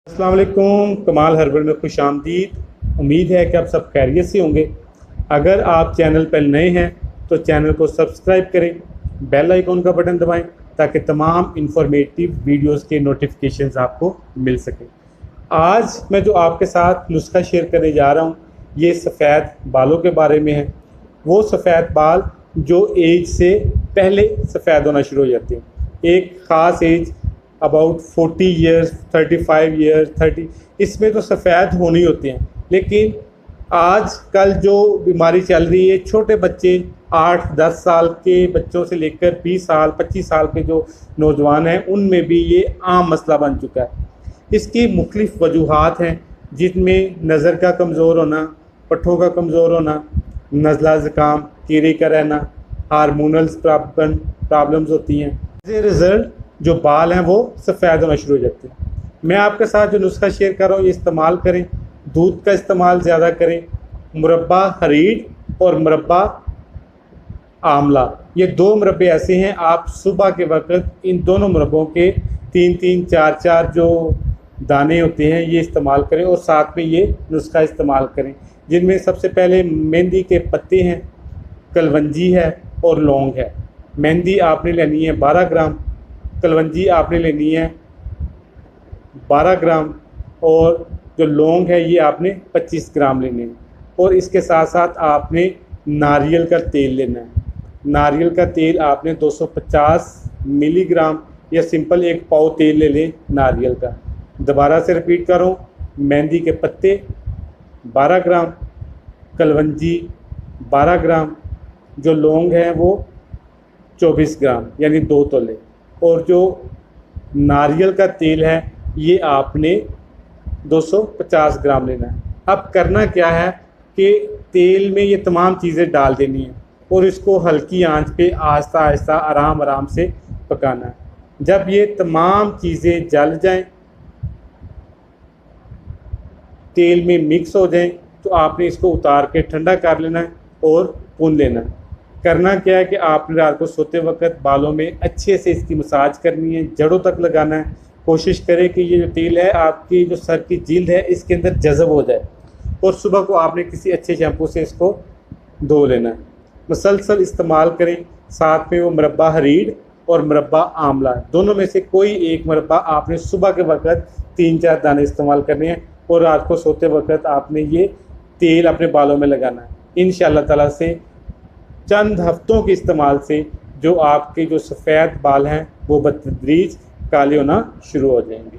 अस्सलाम वालेकुम। कमाल हर्बल में खुश आमदीद। उम्मीद है कि आप सब खैरियत से होंगे। अगर आप चैनल पर नए हैं तो चैनल को सब्सक्राइब करें, बेल आइकॉन का बटन दबाएं ताकि तमाम इंफॉर्मेटिव वीडियोस के नोटिफिकेशंस आपको मिल सकें। आज मैं जो आपके साथ नुस्खा शेयर करने जा रहा हूँ ये सफ़ेद बालों के बारे में है। वो सफ़ेद बाल जो एज से पहले सफ़ेद होना शुरू हो जाते हैं, एक ख़ास एज अबाउट 40 ईयर्स, 35 ईयर्स, 30, इसमें तो सफ़ेद होने ही होते हैं। लेकिन आज कल जो बीमारी चल रही है, छोटे बच्चे 8-10 साल के बच्चों से लेकर 20 साल 25 साल के जो नौजवान हैं उनमें भी ये आम मसला बन चुका है। इसकी मुख्तलिफ़ वजूहात हैं जिनमें नज़र का कमज़ोर होना, पट्ठों का कमज़ोर होना, नज़ला ज़ुकाम, कीड़े का रहना, हार्मोनल प्रॉब्लम्स होती हैं। एज ए रिज़ल्ट जो बाल हैं वो सफ़ेद होना शुरू हो जाते हैं। मैं आपके साथ जो नुस्खा शेयर कर रहा हूँ ये इस्तेमाल करें। दूध का इस्तेमाल ज़्यादा करें। मुरब्बा हरीड़ और मुरब्बा आंवला, ये दो मुरब्बे ऐसे हैं, आप सुबह के वक्त इन दोनों मुरब्बों के 3-3, 4-4 जो दाने होते हैं ये इस्तेमाल करें और साथ में ये नुस्खा इस्तेमाल करें, जिनमें सबसे पहले मेहंदी के पत्ते हैं, कलवंजी है और लौंग है। मेहंदी आपने लेनी है 12 ग्राम, कलवंजी आपने लेनी है 12 ग्राम और जो लौंग है ये आपने 25 ग्राम लेने हैं। और इसके साथ साथ आपने नारियल का तेल लेना है। नारियल का तेल आपने 250 मिलीग्राम या सिंपल एक पाव तेल ले लें नारियल का। दोबारा से रिपीट करूं, मेहंदी के पत्ते 12 ग्राम, कलवंजी 12 ग्राम, जो लौंग है वो 24 ग्राम यानी 2 तोले, और जो नारियल का तेल है ये आपने 250 ग्राम लेना है। अब करना क्या है कि तेल में ये तमाम चीज़ें डाल देनी है और इसको हल्की आंच पे आहिस्ता आहिस्ता आराम आराम से पकाना है। जब ये तमाम चीज़ें जल जाएं, तेल में मिक्स हो जाएं, तो आपने इसको उतार के ठंडा कर लेना है और भून लेना है। करना क्या है कि आपने रात को सोते वक्त बालों में अच्छे से इसकी मसाज करनी है, जड़ों तक लगाना है। कोशिश करें कि ये जो तेल है आपकी जो सर की जिल्द है इसके अंदर जज़ब हो जाए, और सुबह को आपने किसी अच्छे शैम्पू से इसको धो लेना है। मुसलसल इस्तेमाल करें। साथ में वो मुरब्बा हरीड़ और मुरब्बा आंवला, दोनों में से कोई एक मुरब्बा आपने सुबह के वक्त 3-4 दाने इस्तेमाल करने हैं और रात को सोते वक्त आपने ये तेल अपने बालों में लगाना है। इंशाअल्लाह ताला से चंद हफ्तों के इस्तेमाल से जो आपके जो सफ़ेद बाल हैं वो बतदरीज काले होना शुरू हो जाएंगे।